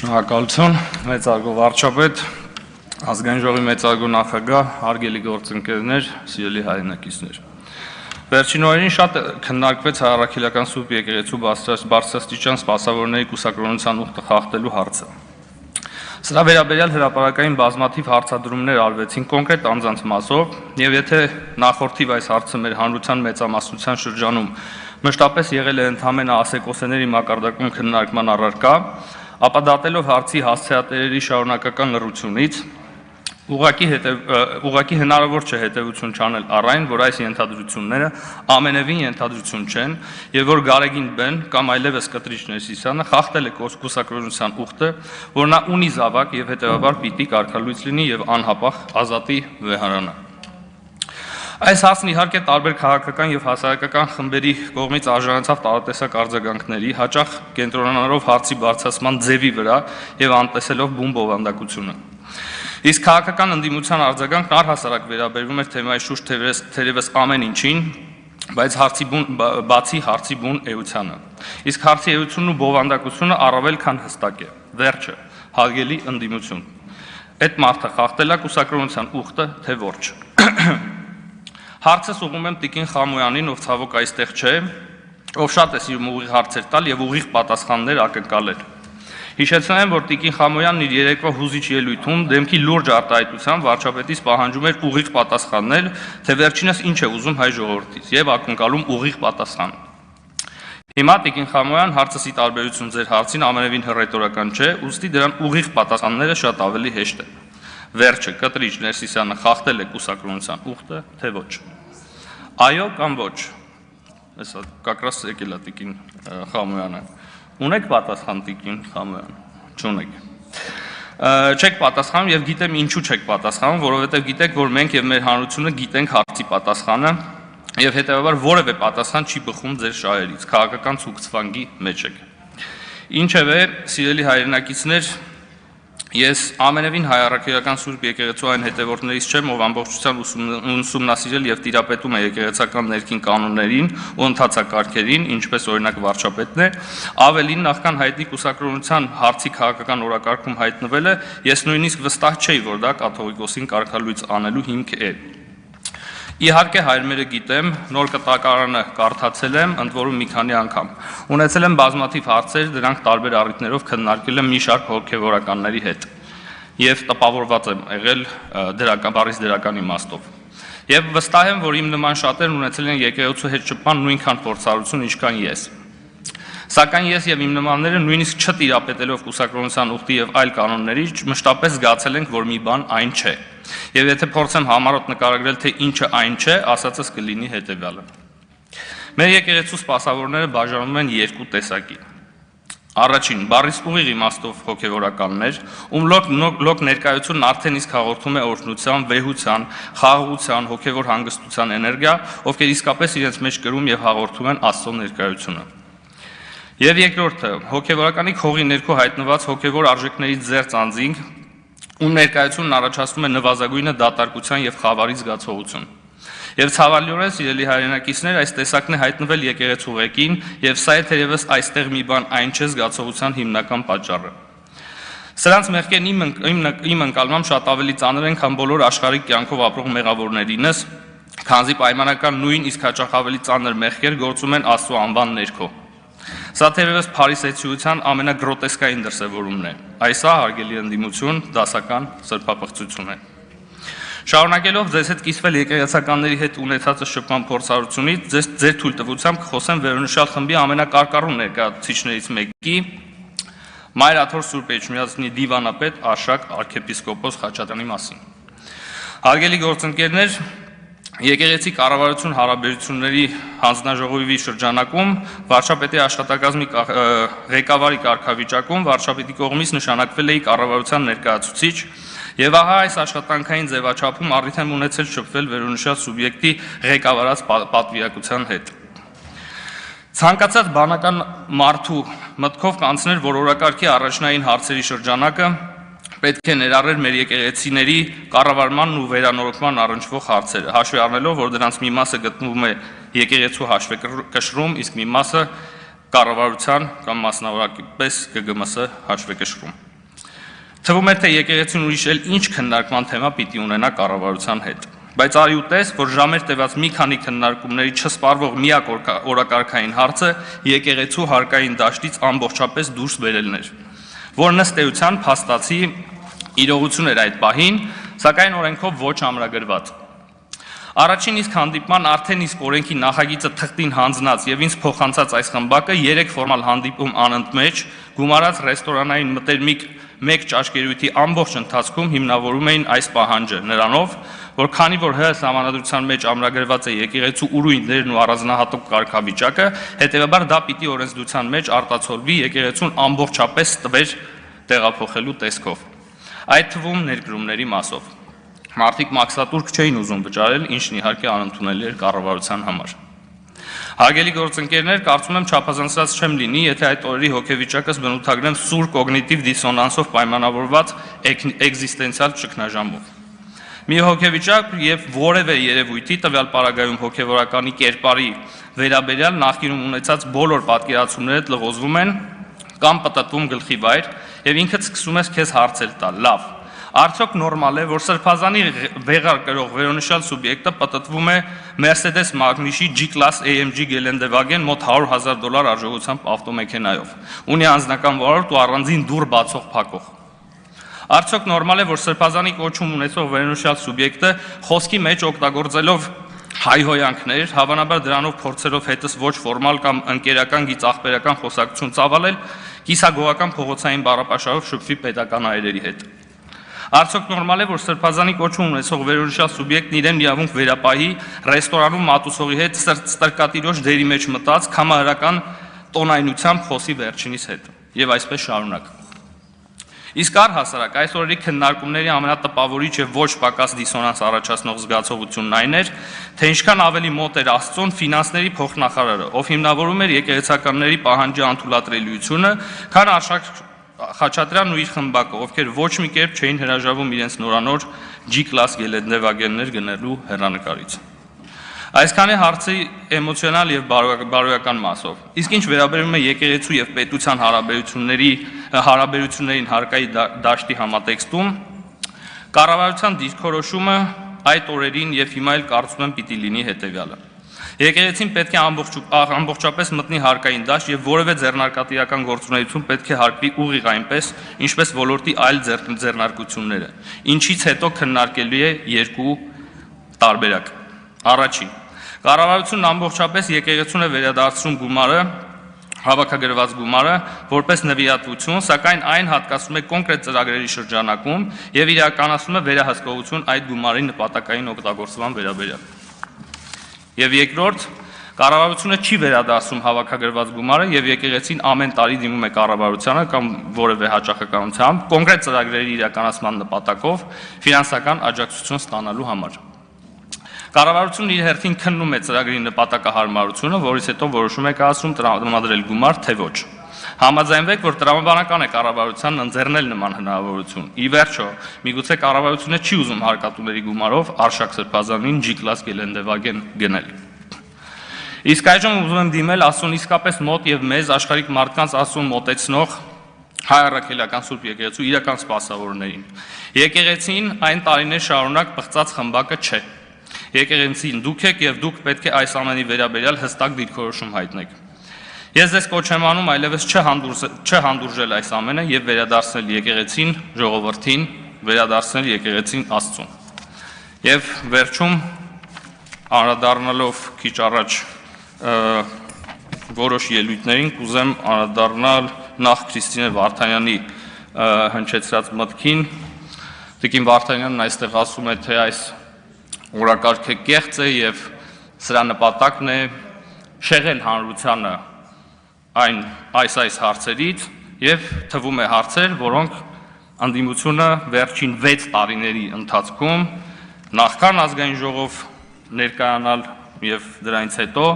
Շնորհակալություն, մեծարգո վարչապետ, ազգային ժողովի մեծարգո նախագահ, հարգելի գործընկերներ, սիրելի հայրենակիցներ։ Վերջին օրերին շատ քննարկվեց Հայ-առաքելական Սուրբ եկեղեցու բարձրաստիճան սպասավորների կուսակրոնության ուխտը խախտելու հարցը։ Սրա վերաբերյալ հրապարակային բազմաթիվ հարցադրումներ արվեցին կոնկրետ անձանց մասով, եւ եթե նախորդիվ այս հարցը մեր հանրության մեծամասնության շրջանում մշտապես եղել է ընդհանրապես ասեկոսեների մակարդակում քննարկման առարկա, ապա դատելով հարցի հասցեատերերի շարունակական լռությունից, ուղղակի հնարավոր չէ հետևություն չանել առ այն, որ այս ենթադրությունները ամենևին ենթադրություն չեն, եւ որ Գարեգին Բեն կամ այլևս Կտրիչ Ներսիսյանը խախտել է կուսակրոնության ուխտը, որ նա ունի զավակ եւ հետեւաբար պիտի կարգալույծ լինի եւ անհապաղ ազատի վեհարանը։ Այս հարցն իհարկե տարբեր քաղաքական եւ հասարակական խմբերի կողմից արժանացավ տարատեսակ արձագանքների, հաճախ կենտրոնանալով հարցի բարձրացման ձևի վրա եւ անտեսելով բուն բովանդակությունը։ Իսկ քաղաքական ընդդիմության արձագանքն առհասարակ վերաբերվում էր թեմայի շուրջ թերևս ամեն ինչին, բայց բացի հարցի բուն էությանը։ Իսկ հարցի էությունն ու բովանդակությունը առավել քան հստակ է։ Վերջը, հարգելի ընդդիմություն։ Այդ մարդը խախտել է կուսակրոնության ուխտը, թե ոչ։ Հարցս ուղղում եմ Տիկին Խամոյանին, ով ցավոք այստեղ չէ, ով շատ է սիրում ուղիղ հարցեր տալ եւ ուղիղ պատասխաններ ակնկալել։ Հիշեցնեմ, որ Տիկին Խամոյանն իր երեկվա հուզիչ ելույթում դեմքի լուրջ արտահայտությամբ վարչապետից պահանջում էր ուղիղ պատասխաններ, թե վերջինս ինչ է ուզում հայ ժողովրդից եւ ակնկալում ուղիղ պատասխան։ Հիմա Տիկին Խամոյան հարցի տարբերություն ձեր հարցին ամենևին հռետորական չէ, ուստի դրան ուղիղ պատասխանները շատ ավելի հեշտ են։ Վերջը Կտրիչ Ներսիսյանը խախտել է կուսակրոնության ուխտը, թե ոչ։ Այո կամ ոչ։ Հեսա կակրաս եկել է Տիկին Խամոյանը։ Ունեք պատասխան Տիկին Խամոյան։ Չունեք։ Չեք պատասխանում եւ գիտեմ ինչու չեք պատասխանում, որովհետեւ գիտեք, որ մենք եւ մեր հանրությունը գիտենք հարցի պատասխանը եւ հետեւաբար որևէ պատասխան չի բխում ձեր շահերից, քաղաքական ցուկցվանգի մեջ եք։ Ինչևէ, սիրելի հայրենակիցներ, ես ամենևին Հայ-առաքելական Սուրբ եկեղեցու այն հետևորդներից չեմ, ով ամբողջությամբ ուսումնասիրել եւ տիրապետում է եկեղեցական ներքին կանոններին ու ընթացակարգերին, ինչպես օրինակ վարչապետն է, ավելին նախքան հայտնի կուսակրոնության հարցի քաղաքական օրակարգում հայտնվելը, ես նույնիսկ վստահ չէի, որ դա կաթողիկոսին կարգալույծ անելու հիմք է։ Իհարկե հայրմերը գիտեմ, նոր կտակարանը կարդացել եմ, ընդ որում մի քանի անգամ։ Ունեցել եմ բազմաթիվ հարցեր, դրանք տարբեր առիթներով քննարկել եմ մի շարք հոգևորականների հետ եւ տպավորված եմ եղել բառից դրական իմաստով։ Եվ վստահ եմ, որ իմ նման շատերն ունեցել են եկեղեցու հետ շփման նույնքան փորձառություն, ինչքան ես։ Սակայն ես եւ իմ նմանները նույնիսկ չտիրապետելով կուսակրոնության ուխտի եւ այլ կանոնների մշտապես զգացել ենք, որ մի բան այն չէ։ Եվ եթե փորձեմ համառոտ նկարագրել, թե ինչը այն չէ, ասածս կլինի հետեւյալը։ Մեր եկեղեցու սպասավորները բաժանվում են երկու տեսակի։ Առաջին, բառից ուղիղ իմաստով հոգևորականներ, ում լոկ ներկայությունն արդեն իսկ հաղորդում է օրհնության, վեհության, խաղաղության, հոգևոր հանգստության էներգիա, ովքեր իսկապես իրենց մեջ կրում եւ հաղորդում են Աստծո ներկայությունը։ Եվ երկրորդը, հոգևորականի քողի ներքո հայտնված հոգևոր արժեքներից զերծ անձինք, ում ներկայությունն առաջացնում է նվազագույնը դատարկության եւ խավարի զգացողություն։ Եվ ցավալիորեն, սիրելի հայրենակիցներ, այս տեսակն է հայտնվել եկեղեցու ղեկին, եւ սա է թերևս այստեղ մի բան այն չէ զգացողության հիմնական պատճառը։ Սրանց մեղքերն իմ ընկալմամբ շատ ավելի ծանր են, քան բոլոր աշխարհիկ կյանքով ապրող մեղավորներինս, քանզի պայմանական նույն իսկ հաճախ ավելի ծանր մեղքեր գործում են Աստծո անվան ներքո։ Սա թերևս փարիսեցիության ամենագրոտեսկային դրսևորումն է։ Այսա, հարգելի ընդդիմություն, դասական սրբապղծություն է։ Շարունակելով ձեզ հետ կիսվել եկեղեցականների հետ ունեցածը շփման փորձառությունից, ձեր թույլտվությամբ կխոսեմ վերոնշյալ խմբի ամենակարկառուն ներկայացուցիչներից մեկի, Մայր Աթոր Սուրբ Էջմիածնի դիվանապետ Արշակ arczepiskopos Խաչատրյանի մասին։ Հարգելի գործընկերներ, եկեղեցի կառավարություն հարաբերությունների հանձնաժողովի շրջանակում վարչապետի աշխատակազմի ղեկավարի կարգավիճակում վարչապետի կողմից նշանակվել էի կառավարության ներկայացուցիչ եւ ահա այս աշխատանքային ձևաչափում առիթ եմ ունեցել շփվել վերոնշյալ սուբյեկտի ղեկավարած պատվիրակության հետ։ Ցանկացած բանական մարդու մտքով կանցներ, որ օրակարգի առաջնային հարցերի շրջանակը պետք է ներառեր մեր եկեղեցիների կառավարմանն ու վերանորոգման առնչվող հարցերը, հաշվի առնելով, որ դրանց մի մասը գտնվում է եկեղեցու հաշվեկշռում, իսկ մի մասը կառավարության կամ մասնավորապես ԿԳՄՍ հաշվեկշռում։ Թվում է, թե եկեղեցին ուրիշ էլ ինչ քննարկման թեմա պիտի ունենա կառավարության հետ։ Բայց արի ու տես, որ ժամեր տևած մի քանի քննարկումների չսպառվող միակ օրակարգային հարցը եկեղեցու հարկային դաշտից ամբողջապես դուրս բերելն էր, որ ըստ էության փաստացի իրողություն էր այդ պահին, սակայն օրենքով ոչ ամրագրված։ Առաջին իսկ հանդիպման արդեն իսկ օրենքի նախագիծը թղթին հանձնած եւ ինձ փոխանցած այս խմբակը 3 ֆորմալ հանդիպում անընդմեջ գումարած ռեստորանային մտերմիկ մեկ ճաշկերույթի ամբողջ ընթացքում հիմնավորում էին այս պահանջը նրանով, որ քանի որ ՀՀ սահմանադրության մեջ ամրագրված է եկեղեցու ուրույն դերն ու առանձնահատուկ կարգավիճակը, հետեւաբար դա պիտի օրենսդրության մեջ արտացոլվի եկեղեցուն ամբողջապես տվեր տեղափոխելու տեսքով, այդ թվում ներդրումների մասով։ Մարդիկ մաքսատուրք չէին ուզում վճարել, ինչն իհարկե անընդունելի էր կառավարության համար։ Հարգելի գործընկերներ, կարծում եմ չափազանցված չեմ լինի, եթե այդ օրերի հոգեվիճակս բնութագրեմ սուր կոգնիտիվ դիսոնանսով պայմանավորված էկզիստենցիալ ճգնաժամով։ Մի հոգեվիճակ եւ որևէ երևույթի տվյալ պարագայում հոգեվորականի կերպարի վերաբերյալ նախկինում ունեցած բոլոր պատկերացումները լղոզվում են կամ պտտվում գլխի վայր եւ ինքդ սկսում ես քեզ հարցել տալ. լավ, արդյոք նորմալ է, որ սրբազանի վեղար կրող վերոնշյալ սուբյեկտը պտտվում է Mercedes Magnus-ի G-Class AMG Geländewagen մոտ $100,000 արժողությամբ ավտոմեքենայով, ունի անձնական վարորդ ու առանձին դուռ բացող փակող։ Արդյոք նորմալ է, որ սրբազանի կոչում ունեցող վերոնշյալ սուբյեկտը խոսքի մեջ օգտագործելով հայհոյանքներ, հավանաբար դրանով փորձելով հետս ոչ ֆորմալ կամ ընկերական գիծախբերական խոսակցություն ծավալել, կիսագողական փողոցային բառապաշարով շփվի պետական այրերի հետ։ Արդյոք նորմալ է, որ սրբազանի կոչում ունեցող վերոնշյալ սուբյեկտն իրեն իրավունք վերապահի ռեստորանում մատուցողի հետ ստրկատիրոջ դերի մեջ մտած կամահարական տոնայնությամբ խոսի վերջինիս հետ եւ այսպես շարունակ։ Իսկ առհասարակ այս օրերի քննարկումների ամենատպավորիչ եւ ոչ պակաս դիսոնանս առաջացնող զգացողությունն այն էր, թե ինչքան ավելի մոտ էր Աստծուն ֆինանսների փոխնախարարը, ով հիմնավորում էր եկեղեցականների պահանջի անթույլատրելիությունը, քան Արշակ Խաչատրյանն ու իր խմբակը, ովքեր ոչ մի կերպ չէին հրաժարվում իրենց նորանոր G-Class Geländewagen-ներ գնելու հեռանկարից։ Այսքանի հարցի էմոցիոնալ եւ բարոյական մասով։ Իսկ ինչ վերաբերում է եկեղեցու եւ պետության հարաբերություններին հարկայի դաշտի համատեքստում, կառավարության դիրքորոշումը այդ օրերին եւ հիմա էլ կարծում եմ պիտի լինի հետեւյալը։ Եկեղեցին պետք է ամբողջապես մտնի հարկային դաշտ եւ որևէ ձեռնարկատիրական գործունեություն պետք է հարկվի ուղիղ այնպես, ինչպես ոլորտի այլ ձեռնարկությունները, ինչից հետո քննարկելի է երկու տարբերակ։ Առաջին, կառավարությունն ամբողջապես եկեղեցուն է վերադարձնում գումարը, հավաքագրված գումարը, որպես նվիրատվություն, սակայն այն հատկացնում է կոնկրետ ծրագրերի շրջանակում եւ իրականացնում է վերահսկողություն այդ գումարի նպատակային օգտագործման վերաբերյալ։ Եվ երկրորդ, կառավարությունը չի վերադարձում հավաքագրված գումարը եւ եկեղեցին ամեն տարի դիմում է կառավարությանը կամ որևէ հաճախականությամբ կոնկրետ ծրագրերի իրականացման նպատակով ֆինանսական աջակցություն ստանալու համար։ Կառավարությունն իր հերթին քննում է ծրագրի նպատակահարմարությունը, որից հետո որոշում է կայացնում տրամադրել գումար, թե ոչ։ Համաձայնվեք, որ տրամաբանական է կառավարությանն ընձեռնել նման հնարավորություն։ Ի վերջո, միգուցե կառավարությունը չի ուզում հարկատուների գումարով Արշակ Սրբազանին G-Class Geländewagen գնել։ Իսկ այժմ ուզում եմ դիմել Աստծուն իսկապես մոտ եւ մեզ աշխարհիկ մարդկանց Աստծուն մոտեցնող հայ առաքելական Սուրբ Եկեղեցու իրական սպասավորներին։ Եկեղեցին այն տարիներ շարունակ պղծած խմբակը չէ։ Եկեղեցին դուք եք եւ դուք պետք է այս ամենի վերաբերյալ հստակ դիրքորոշում հայտնեք։ Ես ձեզ կոչ եմ անում այլևս չհանդուրժել այս ամենը եւ վերադարձնել եկեղեցին ժողովրդին, վերադարձնել եկեղեցին Աստծուն։ Եվ վերջում անդրադառնալով քիչ առաջ որոշ ելույթներին կուզեմ անդրադառնալ նախ Քրիստինե Վարդանյանի հնչեցրած մտքին։ Տիկին Վարդանյանն այստեղ ասում է, թե այս օրակարգը կեղծ է եւ սրա նպատակն է շեղել հանրությանը այս հարցերից եւ թվում է հարցեր, որոնք անդիմությունը վերջին 6 տարիների ընթացքում նախքան ազգային ժողով ներկայանալ եւ դրանից հետո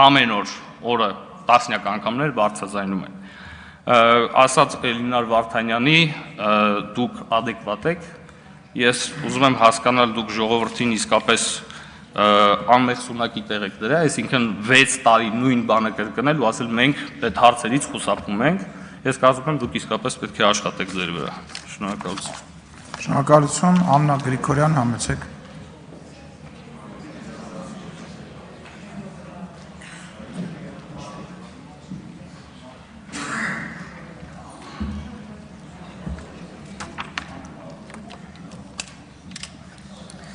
ամեն օրը տասնյակ անգամներ բարձրաձայնում են։ Ասած Էլինար Վարդանյանի դուք adekvat եք, ես ուզում եմ հասկանալ դուք ժողովրդին իսկապես անմեղսունակի տեղ եք դրա, այսինքն 6 տարի նույն բանը կրկնել ու ասել մենք այդ հարցերից խուսափում ենք Ես կարծում եմ դուք իսկապես պետք է աշխատեք ձեր վրա։ Շնորհակալություն։ Շնորհակալություն, Աննա Գրիգորյան, համեցեք։